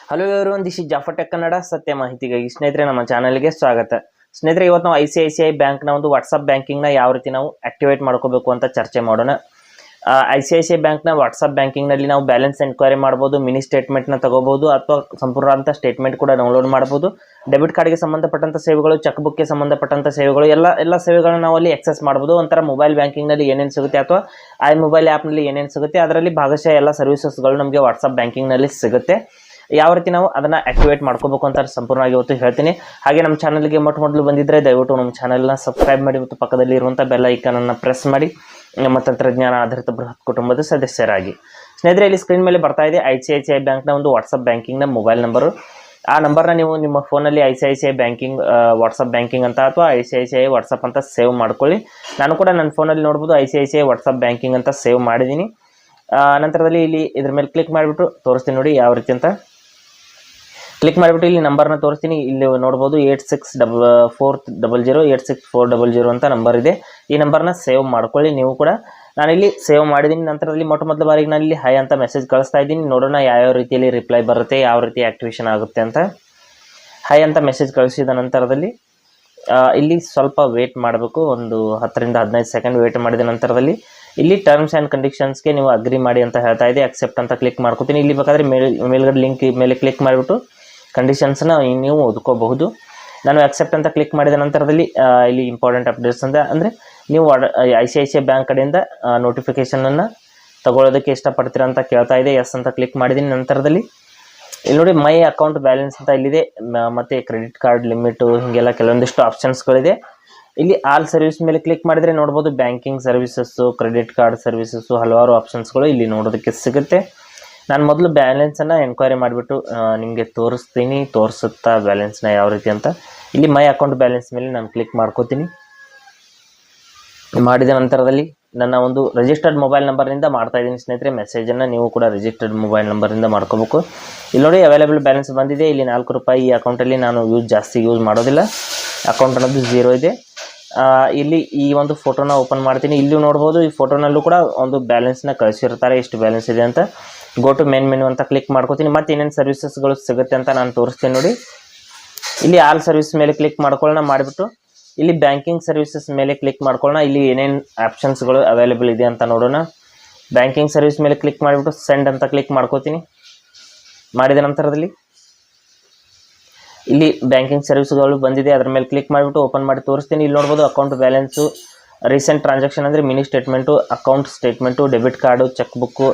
Hello everyone, this is Jafar tech Kannada ಸತ್ಯ ಮಾಹಿತಿಗಾಗಿ. ಸ್ನೇಹಿತರೆ, ನಮ್ಮ ಚಾನಲ್ಗೆ ಸ್ವಾಗತ. ಸ್ನೇಹಿತರೆ, ಇವತ್ತು ನಾವು ICICI ಬ್ಯಾಂಕ್ನ ಒಂದು ವಾಟ್ಸಪ್ ಬ್ಯಾಂಕಿಂಗ್ನ ಯಾವ ರೀತಿ ನಾವು ಆಕ್ಟಿವೇಟ್ ಮಾಡ್ಕೋಬೇಕು ಅಂತ ಚರ್ಚೆ ಮಾಡೋಣ. ICICI ಬ್ಯಾಂಕ್ನ ವಾಟ್ಸಪ್ ಬ್ಯಾಂಕಿಂಗ್ನಲ್ಲಿ ನಾವು ಬ್ಯಾಲೆನ್ಸ್ ಎನ್ಕ್ವೈರಿ ಮಾಡ್ಬೋದು, ಮಿನಿ ಸ್ಟೇಟ್ಮೆಂಟ್ನ ತಗೋಬಹುದು ಅಥವಾ ಸಂಪೂರ್ಣ ಸ್ಟೇಟ್ಮೆಂಟ್ ಕೂಡ ಡೌನ್ಲೋಡ್ ಮಾಡ್ಬೋದು. ಡೆಬಿಟ್ ಕಾರ್ಡ್ಗೆ ಸಂಬಂಧಪಟ್ಟಂಥ ಸೇವೆಗಳು, ಚೆಕ್ ಬುಕ್ಗೆ ಸಂಬಂಧಪಟ್ಟಂಥ ಸೇವೆಗಳು, ಎಲ್ಲ ಸೇವೆಗಳನ್ನ ನಾವು ಅಲ್ಲಿ ಎಕ್ಸೆಸ್ ಮಾಡ್ಬೋದು. ಒಂಥರ ಮೊಬೈಲ್ ಬ್ಯಾಂಕಿಂಗ್ನಲ್ಲಿ ಏನೇನು ಸಿಗುತ್ತೆ ಅಥವಾ ಮೊಬೈಲ್ ಆ್ಯಪ್ನಲ್ಲಿ ಏನೇನು ಸಿಗುತ್ತೆ ಅದರಲ್ಲಿ ಭಾಗಶಃ ಎಲ್ಲ ಸರ್ವಿಸಸ್ಗಳು ನಮಗೆ ವಾಟ್ಸಪ್ ಬ್ಯಾಂಕಿಂಗ್ನಲ್ಲಿ ಸಿಗುತ್ತೆ. ಯಾವ ರೀತಿ ನಾವು ಅದನ್ನು ಆಕ್ಟಿವೇಟ್ ಮಾಡ್ಕೋಬೇಕು ಅಂತ ಸಂಪೂರ್ಣವಾಗಿ ಇವತ್ತು ಹೇಳ್ತೀನಿ. ಹಾಗೆ ನಮ್ಮ ಚಾನಲ್ಗೆ ಮೊದಲು ಬಂದಿದ್ದರೆ ದಯವಿಟ್ಟು ನಮ್ಮ ಚಾನಲ್ನ ಸಬ್ಸ್ಕ್ರೈಬ್ ಮಾಡಿ ಮತ್ತು ಪಕ್ಕದಲ್ಲಿ ಇರುವಂಥ ಬೆಲ್ ಐಕಾನನ್ನು ಪ್ರೆಸ್ ಮಾಡಿ ನಮ್ಮ ತಂತ್ರಜ್ಞಾನ ಆಧಾರಿತ ಬೃಹತ್ ಕುಟುಂಬದ ಸದಸ್ಯರಾಗಿ. ಸ್ನೇಹಿತರೆ, ಇಲ್ಲಿ ಸ್ಕ್ರೀನ್ ಮೇಲೆ ಬರ್ತಾ ಇದೆ ICICI ಬ್ಯಾಂಕ್ನ ಒಂದು ವಾಟ್ಸಪ್ ಬ್ಯಾಂಕಿಂಗ್ನ ಮೊಬೈಲ್ ನಂಬರು. ಆ ನಂಬರ್ನ ನೀವು ನಿಮ್ಮ ಫೋನಲ್ಲಿ ICICI ಬ್ಯಾಂಕಿಂಗ್ ವಾಟ್ಸಪ್ ಬ್ಯಾಂಕಿಂಗ್ ಅಂತ ಅಥವಾ ICICI ವಾಟ್ಸಪ್ ಅಂತ ಸೇವ್ ಮಾಡ್ಕೊಳ್ಳಿ. ನಾನು ಕೂಡ ನನ್ನ ಫೋನಲ್ಲಿ ನೋಡ್ಬೋದು ICICI ವಾಟ್ಸಪ್ ಬ್ಯಾಂಕಿಂಗ್ ಅಂತ ಸೇವ್ ಮಾಡಿದ್ದೀನಿ. ನಂತರದಲ್ಲಿ ಇಲ್ಲಿ ಇದ್ರ ಮೇಲೆ ಕ್ಲಿಕ್ ಮಾಡಿಬಿಟ್ಟು ತೋರಿಸ್ತೀನಿ ನೋಡಿ ಯಾವ ರೀತಿ ಅಂತ. ಕ್ಲಿಕ್ ಮಾಡಿಬಿಟ್ಟು ಇಲ್ಲಿ ನಂಬರ್ನ ತೋರಿಸ್ತೀನಿ. ಇಲ್ಲಿ ನೋಡ್ಬೋದು 8640 86400 ಅಂತ ನಂಬರ್ ಇದೆ. ಈ ನಂಬರ್ನ ಸೇವ್ ಮಾಡ್ಕೊಳ್ಳಿ ನೀವು ಕೂಡ. ನಾನಿಲ್ಲಿ ಸೇವ್ ಮಾಡಿದ್ದೀನಿ. ನಂತರದಲ್ಲಿ ಮೊದಲ ಬಾರಿಗೆ ನಾನು ಇಲ್ಲಿ ಹೈ ಅಂತ ಮೆಸೇಜ್ ಕಳಿಸ್ತಾ ಇದ್ದೀನಿ. ನೋಡೋಣ ಯಾವ ರೀತಿಯಲ್ಲಿ ರಿಪ್ಲೈ ಬರುತ್ತೆ, ಯಾವ ರೀತಿ ಆಕ್ಟಿವೇಶನ್ ಆಗುತ್ತೆ ಅಂತ. ಹೈ ಅಂತ ಮೆಸೇಜ್ ಕಳಿಸಿದ ನಂತರದಲ್ಲಿ ಇಲ್ಲಿ ಸ್ವಲ್ಪ ವೇಟ್ ಮಾಡಬೇಕು, ಒಂದು 10 ರಿಂದ 15 ಸೆಕೆಂಡ್ ವೇಟ್ ಮಾಡಿದ ನಂತರದಲ್ಲಿ ಇಲ್ಲಿ ಟರ್ಮ್ಸ್ ಆ್ಯಂಡ್ ಕಂಡೀಷನ್ಸ್ಗೆ ನೀವು ಅಗ್ರಿ ಮಾಡಿ ಅಂತ ಹೇಳ್ತಾ ಇದೆ. ಅಕ್ಸೆಪ್ಟ್ ಅಂತ ಕ್ಲಿಕ್ ಮಾಡ್ಕೊತೀನಿ. ಇಲ್ಲಿ ಬೇಕಾದರೆ ಮೇಲ್ಗಡೆ ಲಿಂಕ್ ಮೇಲೆ ಕ್ಲಿಕ್ ಮಾಡಿಬಿಟ್ಟು ಕಂಡೀಷನ್ಸ್ನ ನೀವು ಓದ್ಕೋಬಹುದು. ನಾನು ಅಕ್ಸೆಪ್ಟ್ ಅಂತ ಕ್ಲಿಕ್ ಮಾಡಿದ ನಂತರದಲ್ಲಿ ಇಲ್ಲಿ ಇಂಪಾರ್ಟೆಂಟ್ ಅಪ್ಡೇಟ್ಸ್ ಅಂದರೆ ನೀವು ICICI ಬ್ಯಾಂಕ್ ಕಡೆಯಿಂದ ನೋಟಿಫಿಕೇಷನನ್ನು ತಗೊಳ್ಳೋದಕ್ಕೆ ಇಷ್ಟಪಡ್ತೀರಾ ಅಂತ ಕೇಳ್ತಾ ಇದೆ. ಎಸ್ ಅಂತ ಕ್ಲಿಕ್ ಮಾಡಿದ್ದೀನಿ. ನಂತರದಲ್ಲಿ ಇಲ್ಲಿ ನೋಡಿ ಮೈ ಅಕೌಂಟ್ ಬ್ಯಾಲೆನ್ಸ್ ಅಂತ ಇಲ್ಲಿದೆ, ಮತ್ತು ಕ್ರೆಡಿಟ್ ಕಾರ್ಡ್ ಲಿಮಿಟು, ಹೀಗೆಲ್ಲ ಕೆಲವೊಂದಿಷ್ಟು ಆಪ್ಷನ್ಸ್ಗಳಿದೆ. ಇಲ್ಲಿ ಆಲ್ ಸರ್ವಿಸ್ ಮೇಲೆ ಕ್ಲಿಕ್ ಮಾಡಿದರೆ ನೋಡ್ಬೋದು banking services, credit card services, ಹಲವಾರು ಆಪ್ಷನ್ಸ್ಗಳು ಇಲ್ಲಿ ನೋಡೋದಕ್ಕೆ ಸಿಗುತ್ತೆ. ನಾನು ಮೊದಲು ಬ್ಯಾಲೆನ್ಸನ್ನು ಎನ್ಕ್ವೈರಿ ಮಾಡಿಬಿಟ್ಟು ನಿಮಗೆ ತೋರಿಸ್ತೀನಿ, ತೋರಿಸುತ್ತಾ ಬ್ಯಾಲೆನ್ಸ್ನ ಯಾವ ರೀತಿ ಅಂತ. ಇಲ್ಲಿ ಮೈ ಅಕೌಂಟ್ ಬ್ಯಾಲೆನ್ಸ್ ಮೇಲೆ ನಾನು ಕ್ಲಿಕ್ ಮಾಡ್ಕೋತೀನಿ. ಮಾಡಿದ ನಂತರದಲ್ಲಿ ನನ್ನ ಒಂದು ರಿಜಿಸ್ಟರ್ಡ್ ಮೊಬೈಲ್ ನಂಬರ್ನಿಂದ ಮಾಡ್ತಾ ಇದ್ದೀನಿ ಸ್ನೇಹಿತರೆ. ಮೆಸೇಜನ್ನು ನೀವು ಕೂಡ ರಿಜಿಸ್ಟರ್ಡ್ ಮೊಬೈಲ್ ನಂಬರಿಂದ ಮಾಡ್ಕೋಬೇಕು. ಇಲ್ಲಿ ನೋಡಿ ಅವೈಲೇಬಲ್ ಬ್ಯಾಲೆನ್ಸ್ ಬಂದಿದೆ. ಇಲ್ಲಿ ₹4 ಈ ಅಕೌಂಟಲ್ಲಿ ನಾನು ಜಾಸ್ತಿ ಯೂಸ್ ಮಾಡೋದಿಲ್ಲ. ಅಕೌಂಟ್ ಅನ್ನೋದು 0 ಇದೆ. ಇಲ್ಲಿ ಈ ಒಂದು ಫೋಟೋನ ಓಪನ್ ಮಾಡ್ತೀನಿ. ಇಲ್ಲಿ ನೋಡ್ಬೋದು ಈ ಫೋಟೋನಲ್ಲೂ ಕೂಡ ಒಂದು ಬ್ಯಾಲೆನ್ಸ್ನ ಕಳಿಸಿರ್ತಾರೆ, ಎಷ್ಟು ಬ್ಯಾಲೆನ್ಸ್ ಇದೆ ಅಂತ. ಗೋ ಟು ಮೇನ್ ಮೆನು ಅಂತ ಕ್ಲಿಕ್ ಮಾಡ್ಕೋತೀನಿ. ಮತ್ತು ಏನೇನು ಸರ್ವಿಸಸ್ಗಳು ಸಿಗುತ್ತೆ ಅಂತ ನಾನು ತೋರಿಸ್ತೀನಿ ನೋಡಿ. ಇಲ್ಲಿ ಆಲ್ ಸರ್ವಿಸ್ ಮೇಲೆ ಕ್ಲಿಕ್ ಮಾಡ್ಕೊಳ್ಳೋಣ. ಮಾಡಿಬಿಟ್ಟು ಇಲ್ಲಿ ಬ್ಯಾಂಕಿಂಗ್ ಸರ್ವಿಸಸ್ ಮೇಲೆ ಕ್ಲಿಕ್ ಮಾಡ್ಕೊಳ್ಳೋಣ. ಇಲ್ಲಿ ಏನೇನು ಆಪ್ಷನ್ಸ್ಗಳು ಅವೈಲೇಬಲ್ ಇದೆ ಅಂತ ನೋಡೋಣ. ಬ್ಯಾಂಕಿಂಗ್ ಸರ್ವಿಸ್ ಮೇಲೆ ಕ್ಲಿಕ್ ಮಾಡಿಬಿಟ್ಟು ಸೆಂಡ್ ಅಂತ ಕ್ಲಿಕ್ ಮಾಡ್ಕೋತೀನಿ. ಮಾಡಿದ ನಂತರದಲ್ಲಿ ಇಲ್ಲಿ ಬ್ಯಾಂಕಿಂಗ್ ಸರ್ವಿಸ್ಗಳು ಬಂದಿದೆ, ಅದರ ಮೇಲೆ ಕ್ಲಿಕ್ ಮಾಡಿಬಿಟ್ಟು ಓಪನ್ ಮಾಡಿ ತೋರಿಸ್ತೀನಿ. ಇಲ್ಲಿ ನೋಡ್ಬೋದು ಅಕೌಂಟ್ ಬ್ಯಾಲೆನ್ಸು, ರೀಸೆಂಟ್ ಟ್ರಾನ್ಸಾಕ್ಷನ್ ಅಂದರೆ mini statement, account statement, debit card, cheque book,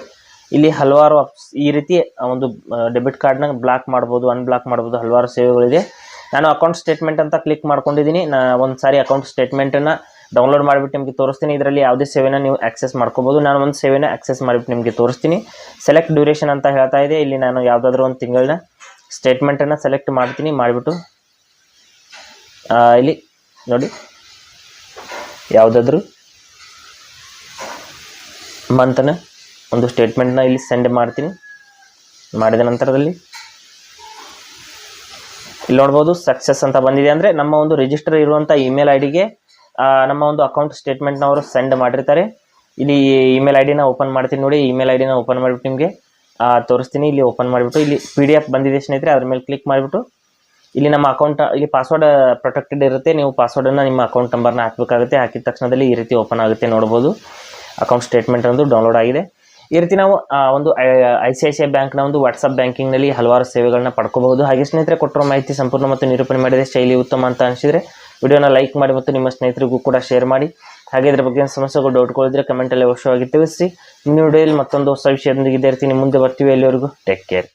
ಇಲ್ಲಿ ಹಲವಾರು ಈ ರೀತಿ ಒಂದು ಡೆಬಿಟ್ ಕಾರ್ಡ್ನ ಬ್ಲಾಕ್ ಮಾಡ್ಬೋದು, ಅನ್ಬ್ಲಾಕ್ ಮಾಡ್ಬೋದು, ಹಲವಾರು ಸೇವೆಗಳಿದೆ. ನಾನು ಅಕೌಂಟ್ ಸ್ಟೇಟ್ಮೆಂಟ್ ಅಂತ ಕ್ಲಿಕ್ ಮಾಡ್ಕೊಂಡಿದ್ದೀನಿ. ಒಂದು ಸಾರಿ ಅಕೌಂಟ್ ಸ್ಟೇಟ್ಮೆಂಟನ್ನು ಡೌನ್ಲೋಡ್ ಮಾಡಿಬಿಟ್ಟು ನಿಮಗೆ ತೋರಿಸ್ತೀನಿ. ಇದರಲ್ಲಿ ಯಾವುದೇ ಸೇವೆನ ನೀವು ಆಕ್ಸೆಸ್ ಮಾಡ್ಕೋಬೋದು. ನಾನು ಒಂದು ಸೇವೆನ ಆಕ್ಸೆಸ್ ಮಾಡಿಬಿಟ್ಟು ನಿಮಗೆ ತೋರಿಸ್ತೀನಿ. ಸೆಲೆಕ್ಟ್ ಡ್ಯೂರೇಷನ್ ಅಂತ ಹೇಳ್ತಾ ಇದೆ. ಇಲ್ಲಿ ನಾನು ಯಾವುದಾದ್ರೂ ಒಂದು ತಿಂಗಳನ್ನ ಸ್ಟೇಟ್ಮೆಂಟನ್ನು ಸೆಲೆಕ್ಟ್ ಮಾಡ್ತೀನಿ. ಮಾಡಿಬಿಟ್ಟು ಇಲ್ಲಿ ನೋಡಿ ಯಾವುದಾದ್ರೂ ಮಂತನ ಒಂದು ಸ್ಟೇಟ್ಮೆಂಟ್ನ ಇಲ್ಲಿ ಸೆಂಡ್ ಮಾಡ್ತೀನಿ. ಮಾಡಿದ ನಂತರದಲ್ಲಿ ಇಲ್ಲಿ ನೋಡ್ಬೋದು ಸಕ್ಸಸ್ ಅಂತ ಬಂದಿದೆ. ಅಂದರೆ ನಮ್ಮ ಒಂದು ರಿಜಿಸ್ಟರ್ ಇರುವಂಥ ಇಮೇಲ್ ಐಡಿಗೆ ನಮ್ಮ ಒಂದು ಅಕೌಂಟ್ ಸ್ಟೇಟ್ಮೆಂಟ್ನ ಅವರು ಸೆಂಡ್ ಮಾಡಿರ್ತಾರೆ. ಇಲ್ಲಿ ಇಮೇಲ್ ಐಡಿನ ಓಪನ್ ಮಾಡ್ತೀನಿ ನೋಡಿ. ಇಮೇಲ್ ಐಡಿನ ಓಪನ್ ಮಾಡಿಬಿಟ್ಟು ನಿಮಗೆ ತೋರಿಸ್ತೀನಿ. ಇಲ್ಲಿ ಓಪನ್ ಮಾಡಿಬಿಟ್ಟು ಇಲ್ಲಿ PDF ಬಂದಿದೆ ಸ್ನೇಹಿತರೆ, ಅದ್ರ ಮೇಲೆ ಕ್ಲಿಕ್ ಮಾಡಿಬಿಟ್ಟು ಇಲ್ಲಿ ನಮ್ಮ ಅಕೌಂಟ್, ಇಲ್ಲಿ ಪಾಸ್ವರ್ಡ್ ಪ್ರೊಟೆಕ್ಟೆಡ್ ಇರುತ್ತೆ. ನೀವು ಪಾಸ್ವರ್ಡನ್ನು ನಿಮ್ಮ ಅಕೌಂಟ್ ನಂಬರ್ನ ಹಾಕಬೇಕಾಗುತ್ತೆ. ಹಾಕಿದ ತಕ್ಷಣದಲ್ಲಿ ಈ ರೀತಿ ಓಪನ್ ಆಗುತ್ತೆ. ನೋಡ್ಬೋದು ಅಕೌಂಟ್ ಸ್ಟೇಟ್ಮೆಂಟ್ ಒಂದು ಡೌನ್ಲೋಡ್ ಆಗಿದೆ. ಈ ರೀತಿ ನಾವು ಒಂದು ICICI ಬ್ಯಾಂಕ್ನ ಒಂದು ವಾಟ್ಸಪ್ ಬ್ಯಾಂಕಿಂಗ್ನಲ್ಲಿ ಹಲವಾರು ಸೇವೆಗಳನ್ನ ಪಡ್ಕೋಬಹುದು. ಹಾಗೆ ಸ್ನೇಹಿತರೆ, ಕೊಟ್ಟಿರೋ ಮಾಹಿತಿ ಸಂಪೂರ್ಣ ಮತ್ತು ನಿರೂಪಣೆ ಮಾಡಿದೆ ಶೈಲಿ ಉತ್ತಮ ಅಂತ ಅನಿಸಿದರೆ ವಿಡಿಯೋನ ಲೈಕ್ ಮಾಡಿ ಮತ್ತು ನಿಮ್ಮ ಸ್ನೇಹಿತರಿಗೂ ಕೂಡ ಶೇರ್ ಮಾಡಿ. ಹಾಗೆ ಇದ್ರ ಬಗ್ಗೆ ಸಮಸ್ಯೆಗಳು ಡೌಟ್ಗಳಿದ್ರೆ ಕಮೆಂಟಲ್ಲಿ ಅವಶ್ಯವಾಗಿ ತಿಳಿಸಿ. ನಿಮ್ಮ ವಿಡಿಯೋದಲ್ಲಿ ಮತ್ತೊಂದು ಹೊಸ ವಿಷಯದೊಂದಿಗೆ ಇದೇ ರೀತಿ ಮುಂದೆ ಬರ್ತೀವಿ. ಎಲ್ಲಿವರೆಗೂ ಟೇಕ್ ಕೇರ್.